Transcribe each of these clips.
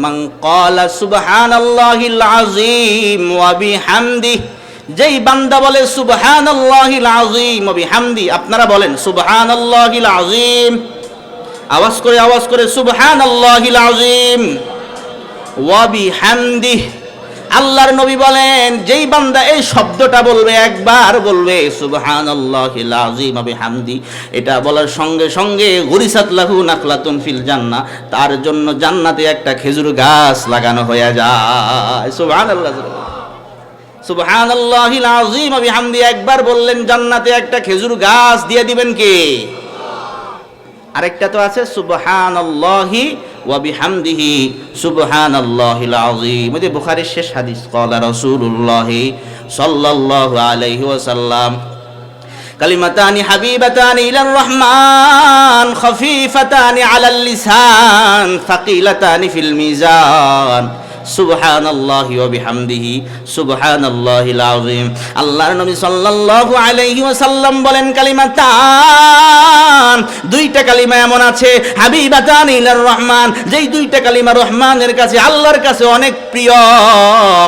মান ক্বালা সুবহানাল্লাহিল আযীম ওয়া বিহামদিহি, যেই বান্দা বলে সুবহানাল্লাহিল আযীম ওয়া বিহামদি, আপনারা বলেন সুবহানাল্লাহিল আযীম, আওয়াজ করে সুবহানাল্লাহিল আযীম ওয়া বিহামদিহি। আল্লাহর নবী বলেন যেই বান্দা এই শব্দটা বলবে, একবার বলবে সুবহানাল্লাহিল আযীম ওয়া বিহামদি, এটা বলার সঙ্গে সঙ্গে গুরিসাত লাহু নাখলাতুন ফিল জান্নাহ, তার জন্য জান্নাতে একটা খেজুর গাছ লাগানো হয়ে যায়। সুবহানাল্লাহ, সুবহানাল্লাহিল আযীম ওয়া বিহামদি একবার বললেন, জান্নাতে একটা খেজুর গাছ দিয়ে দিবেন কে? আরেকটা তো আছে সুবহানাল্লাহি ওয়া বিহামদিহি সুবহানাল্লাহিল আযীম, এই যে বুখারীর শেষ হাদিস, ক্বালা রাসূলুল্লাহ সাল্লাল্লাহু আলাইহি ওয়াসাল্লাম কালিমাতানি হাবিবাতানি ইলার রহমান খফিফাতানি আলাল লিসান সাকিলাতানি ফিল মিজান সুবহানাল্লাহি ওয়া বিহামদিহি সুবহানাল্লাহিল আযীম। আল্লাহর নবী সাল্লাল্লাহু আলাইহি ওয়াসাল্লাম বলেন কালিমাতান, দুইটা কালিমা এমন আছে হাবিবাতান ইলার রহমান, যেই দুইটা কালিমা রহমানের কাছে, আল্লাহর কাছে অনেক প্রিয়,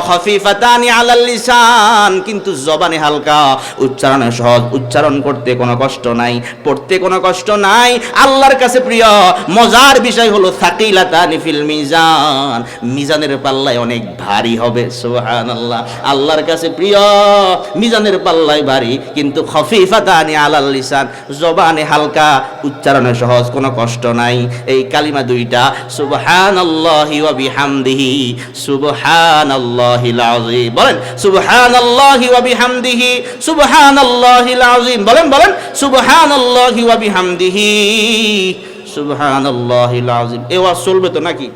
খফিফাতানি আলাল লিসান, কিন্তু জবানে হালকা, উচ্চারণে সহজ, উচ্চারণ করতে কোনো কষ্ট নাই, পড়তে কোনো কষ্ট নাই, আল্লাহর কাছে প্রিয়। মজার বিষয় হলো সাকিলাতানি ফিল মিজান, মিজানের পাল্লায় অনেক ভারী হবে। সুবহানাল্লাহ, আল্লাহর কাছে প্রিয়, মিজানের পাল্লায় ভারী, কিন্তু খফিফাতানি আলাল লিসান, জবানে হালকা, উচ্চারণে সহজ, কোনো কষ্ট নাই। এই কালিমা দুইটা সুবহানাল্লাহি ওয়া বিহামদিহি সুবহানাল্লাহিল আযীম, বলেন সুবহানাল্লাহি ওয়া বিহামদিহি সুবহানাল্লাহিল আযীম, বলেন সুবহানাল্লাহি ওয়া বিহামদিহি সুবহানাল্লাহিল আযীম। এই ওয়াজ চলবে তো নাকি?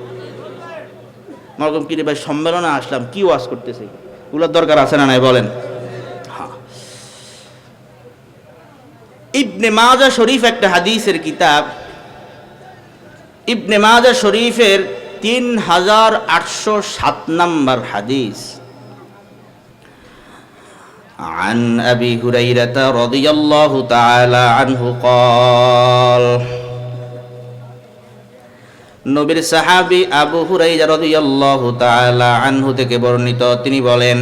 মরকম কি রে ভাই, সম্মেলনে আসলাম, কি ওয়াজ করতেছে, ওগুলোর দরকার আছে না নাই বলেন? হ্যাঁ, ইবনে মাজাহ শরীফ একটা হাদিসের কিতাব, ইবনে মাজাহ শরীফের 3807 নম্বর হাদিস। عن أبي هريرة رضي الله تعالى عنه قال, নবীর সাহাবী আবু হুরায়রা রাদিয়াল্লাহু তাআলা আনহু থেকে বর্ণিত, তিনি বলেন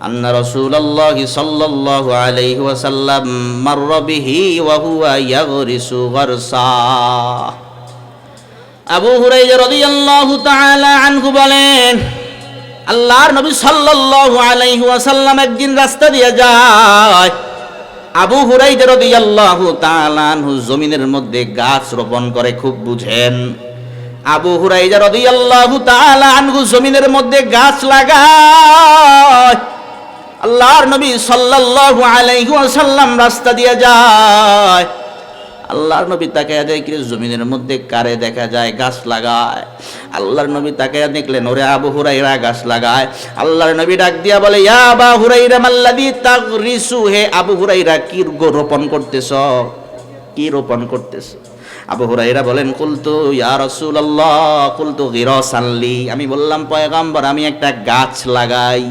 আন্না রাসূলুল্লাহি সাল্লাল্লাহু আলাইহি ওয়াসাল্লাম মাররা বিহি ওয়া হুয়া ইয়াগরিসু গারসা। আবু হুরায়রা রাদিয়াল্লাহু তাআলা আনহু বলেন, আল্লাহর নবী সাল্লাল্লাহু আলাইহি ওয়াসাল্লাম একদিন রাস্তা দিয়ে যায়। আবু হুরায়রা রাদিয়াল্লাহু তাআলা আনহু জমিনের মধ্যে গাছ রোপণ করে, খুব বুঝেন। আবু হুরায়রা রাদিয়াল্লাহু তাআলা আনহু জমিনের মধ্যে গাছ লাগায়। আল্লাহর নবী সাল্লাল্লাহু আলাইহি ওয়াসাল্লাম রাস্তা দিয়ে যায়। আল্লাহর নবী তাকায়া দেখলেন জমিনের মধ্যে কারে দেখা যায় গাছ লাগায়। আল্লাহর নবী তাকায়া দেখলেন ওরে আবু হুরায়রা গাছ লাগায়। আল্লাহর নবী ডাক দিয়া বলে, ইয়া আবু হুরায়রা মাল্লাযী তাগরিসু, হে আবু হুরায়রা কি রোপণ করতেছ, কি রোপণ করতেছ? আবু হুরায়রা বলেন, কুলতু ইয়া রাসূলুল্লাহ কুলতু গিরাসান লি, আমি বললাম পয়গম্বর আমি একটা গাছ লাগাই।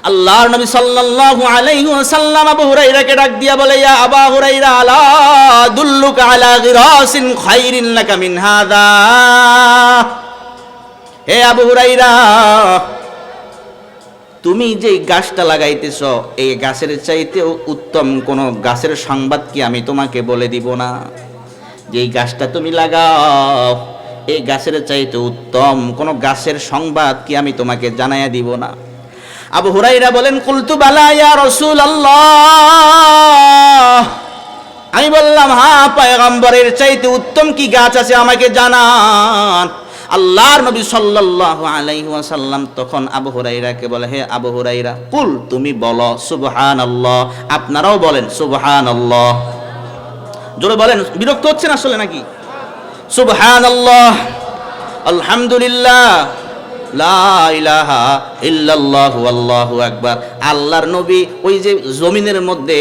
আল্লাহর নবী সাল্লাল্লাহু আলাইহি ওয়াসাল্লাম আবু হুরায়রাকে ডাক দিয়া বলে, ইয়া আবু হুরায়রা আলা দুল্লুকা আলা গিরাসিন খায়রিন লাকা মিন হাযা, হে আবু হুরায়রা তুমি যে গাছটা লাগাইতেছ এই গাছের চাইতেও উত্তম কোন গাছের সংবাদ কি আমি তোমাকে বলে দিব না? যে গাছটা তুমি লাগাও এই গাছের চাইতে উত্তম কোন গাছের সংবাদ কি আমি তোমাকে জানাইয়া দিব না? আবু হুরায়রা বলেন, কুলতু বালা ইয়া রাসূলুল্লাহ, আমি বললাম হ্যাঁ পয়গম্বরের চাইতে উত্তম কি গাছ আছে আমাকে জানান। আল্লাহর নবী সাল্লাল্লাহু আলাইহি ওয়াসাল্লাম তখন আবু হুরায়রাকে বলে, হে আবু হুরায়রা কুল তুমি বলো সুবহানাল্লাহ, আপনারাও বলেন সুবহানাল্লাহ, জোরে বলেন, বিরক্ত হচ্ছেন আসলে নাকি? সুবহানাল্লাহ, আলহামদুলিল্লাহ, লা ইলাহা ইল্লাল্লাহু আল্লাহু আকবার। আল্লাহর নবী ওই যে জমিনের মধ্যে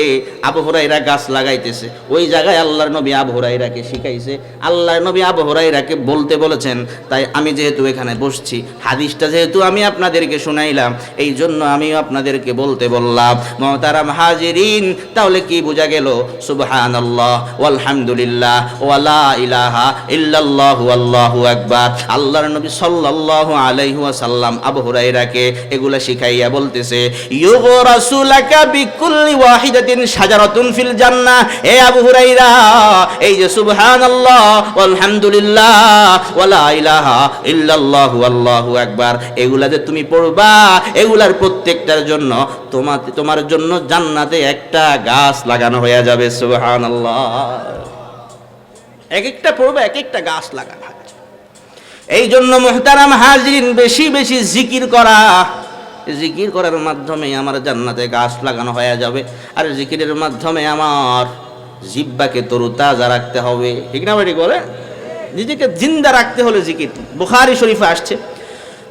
আবু হুরায়রা গাছ লাগাইতেছে, ওই জায়গায় আল্লাহর নবী আবু হুরায়রাকে শিখাইছে। আল্লাহর নবী আবু হুরায়রাকে বলতে বলেছেন, তাই আমি যেহেতু এখানে বসছি, হাদিসটা যেহেতু আমি আপনাদেরকে শুনাইলাম, এই জন্য আমিও আপনাদেরকে বলতে বললাম। মুহতারাম হাজিরিন, তাহলে কি বোঝা গেল? সুবহানাল্লাহ ওয়ালহামদুলিল্লাহ ওয়া লা ইলাহা ইল্লাল্লাহু আল্লাহু আকবার। আল্লাহর নবী সাল্লাল্লাহু আলাইহি ওয়াসাল্লাম আবু হুরায়রাকে এগুলা শিখাইয়া বলতেছে, ইউগরাসুলাকা বিকুল্লি ওয়াহিদাতিন শাজারাতুন ফিল জান্নাহ। এ আবু হুরায়রা, এই যে সুবহানাল্লাহ ওয়ালহামদুলিল্লাহ ওয়া লা ইলাহা ইল্লাল্লাহু আল্লাহু আকবার, এগুলা যে তুমি পড়বা, এগুলার প্রত্যেকটার জন্য তোমার জন্য জান্নাতে একটা গাছ লাগানো হয়ে যাবে। সুবহানাল্লাহ। এক একটা পড়বে, এক একটা গাছ লাগানো হবে। এই জন্য মুহতারাম হাজিরিন, বেশি বেশি জিকির করার মাধ্যমে আমার জান্নাতে গাছ লাগানো হয়ে যাবে। আর জিকিরের মাধ্যমে আমার জিহ্বাকে তরুতাজা রাখতে হবে, ঠিক না বেটি বলে? নিজেকে জিন্দা রাখতে হলে জিকির। বুখারী শরীফে আসছে,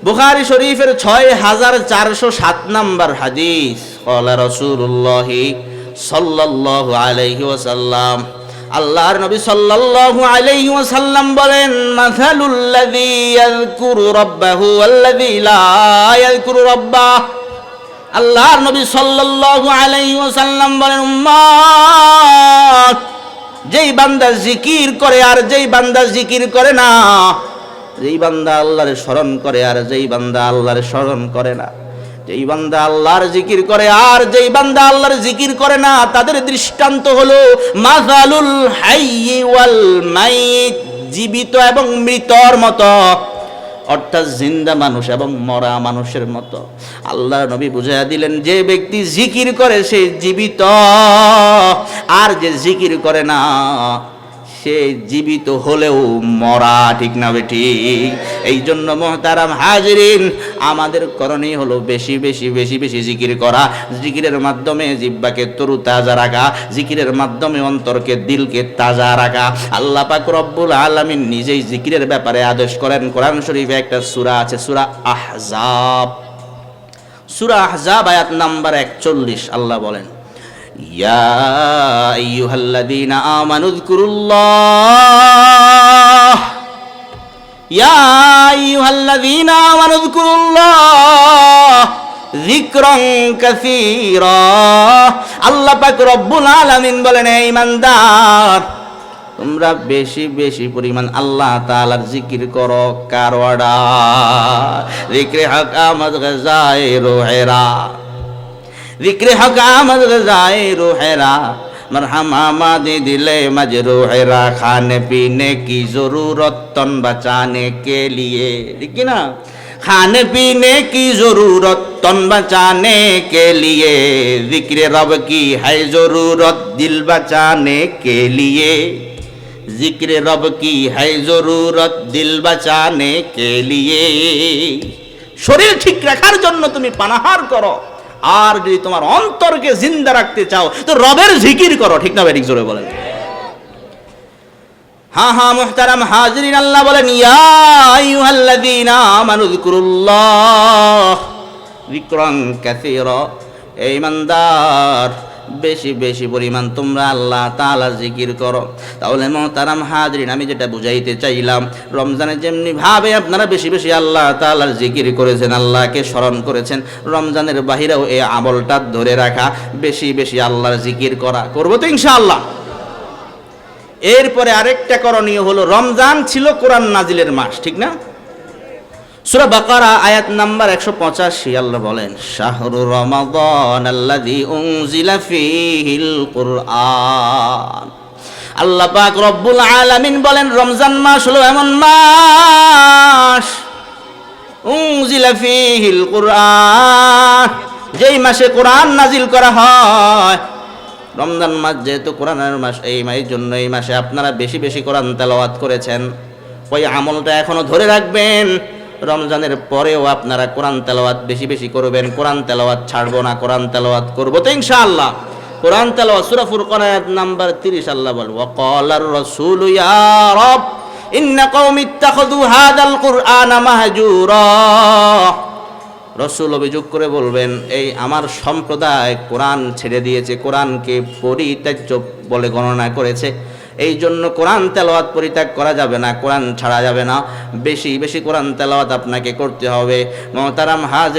বুখারী শরীফের 6407 নম্বর হাদিস, ক্বালা রাসূলুল্লাহ সাল্লাল্লাহু আলাইহি ওয়াসাল্লাম, আল্লাহর নবী সাল্লাল্লাহু আলাইহি ওয়াসাল্লাম বলেন, মাসালুল্লাযী ইয়াযকুরু রাব্বাহু ওয়াল্লাযী লা ইয়াযকুরু রাব্বাহ। আল্লাহর নবী সাল্লাল্লাহু আলাইহি ওয়াসাল্লাম বলেন, উম্মত, যেই বান্দা জিকির করে আর যেই বান্দা জিকির করে না, যেই বান্দা আল্লাহর স্মরণ করে আর যেই বান্দা আল্লাহর স্মরণ করে না, যেই বান্দা আল্লাহর জিকির করে আর যেই বান্দা আল্লাহর জিকির করে না, তাদের দৃষ্টান্ত হলো মাসালুল হাইয়্যি ওয়াল মাইত, জীবিত এবং মৃতর মতো, অর্থাৎ জিন্দা মানুষ এবং মরা মানুষের মতো। আল্লাহর নবী বুঝাইয়া দিলেন, যে ব্যক্তি জিকির করে সে জীবিত, আর যে জিকির করে না সে জীবিত হলেও মরা, ঠিক না বেটি? এই জন্য মুহতারাম হাজিরিন, আমাদের করণীয় হলো বেশি বেশি বেশি বেশি জিকির করা, জিকিরের মাধ্যমে জিহ্বাকে তরুতাজা রাখা, জিকিরের মাধ্যমে অন্তরকে দিলকে তাজা রাখা। আল্লাহ পাক রব্বুল আলামিন নিজেই জিকিরের ব্যাপারে আদেশ করেন। কোরআন শরীফে একটা সূরা আছে, সূরা আহজাব, সূরা আহজাব আয়াত নাম্বার 41। আল্লাহ বলেন, ইয়া আইয়ুহাল্লাযীনা আমানু যকুরুল্লাহ, ইয়া আইয়ুহাল্লাযীনা আমানু যকুরুল্লাহ যিকরান কাসীরা। আল্লাহ পাক রব্বুল আলামিন বলেন, হে ঈমানদার, তোমরা বেশি বেশি পরিমাণ আল্লাহ তাআলার জিকির করো। কার অর্ডার? যিকরে হক আমদ গজায়ে রুহেরা, जिक्र हक आमद गज़ाए रूहेरा, मरहमा मादे दिले मजरूहेरा, खाने पीने की ज़रूरत तन बचाने के लिए, देखिए ना, खाने पीने की ज़रूरत तन बचाने के लिए, जिक्र रब की है ज़रूरत दिल बचाने के लिए, जिक्र रब की है ज़रूरत दिल बचाने के लिए। শরীর ঠিক রাখার জন্য তুমি পানাহার করো, আর যদি তোমার অন্তরকে জিন্দা রাখতে চাও তো রবের জিকির করো, ঠিক না বেঠিক? জোরে বলেন। হ্যাঁ হ্যাঁ মুহতারাম হাজিরিন, আল্লাহ বলেন, ইয়া আইয়ুহাল্লাযীনা আমানু যকুরুল্লাহ যিকরান কাসীরা। এই ইমানদার, বেশি বেশি পরিমাণ তোমরা আল্লাহ তাআলার জিকির করো। তাহলে মুহতারাম হাজিরিন, আমি যেটা বুঝাইতে চাইলাম, রমজানে যেমনি ভাবে আপনারা বেশি বেশি আল্লাহ তাআলার জিকির করেছেন, আল্লাহকে স্মরণ করেছেন, রমজানের বাহিরেও এই আমলটা ধরে রাখা, বেশি বেশি আল্লাহর জিকির করা, করবো তো ইনশাআল্লাহ। এরপরে আরেকটা করণীয় হলো, রমজান ছিল কোরআন নাজিলের মাস, ঠিক না? সূরা বাকারা আয়াত নাম্বার 185, আল্লাহ বলেন, শাহরু রমাদানাল্লাযী উনজিলা ফীহিল কুরআন। আল্লাহ পাক রব্বুল আলামিন বলেন, রমজান মাস হলো এমন মাস, উনজিলা ফীহিল কুরআন, যেই মাসে কোরআন নাজিল করা হয়। রমজান মাস যেহেতু কোরআনের মাস, এই জন্য এই মাসে আপনারা বেশি বেশি কোরআন তেলাওয়াত করেছেন। ওই আমলটা এখনো ধরে রাখবেন, রমজানের পরেও আপনারা কোরআন তেলাওয়াত বেশি বেশি করবেন। কোরআন তেলাওয়াত ছাড়বো না, কোরআন তেলাওয়াত করবো তো ইনশাআল্লাহ। কোরআন তেলাওয়াত সূরা ফুরকান আয়াত নাম্বার 30, আল্লাহ বলেন, ওয়া ক্বালার রাসূলু ইয়া রাব ইন্না কওমি ইত্তাখাযু হাযাল কুরআনা মাহজুরা। রাসূল অভিযোগ করে বলবেন, এই আমার সম্প্রদায় কোরআন ছেড়ে দিয়েছে, কোরআনকে পরিত্যাজ্য বলে গণনা করেছে। এই জন্য কোরআন তেলাওয়াত পরিত্যাগ করা যাবে না, কোরআন ছাড়া যাবে না, বেশি বেশি কোরআন তেলাওয়াত আপনাকে করতে হবে। মুহতারাম হাজির।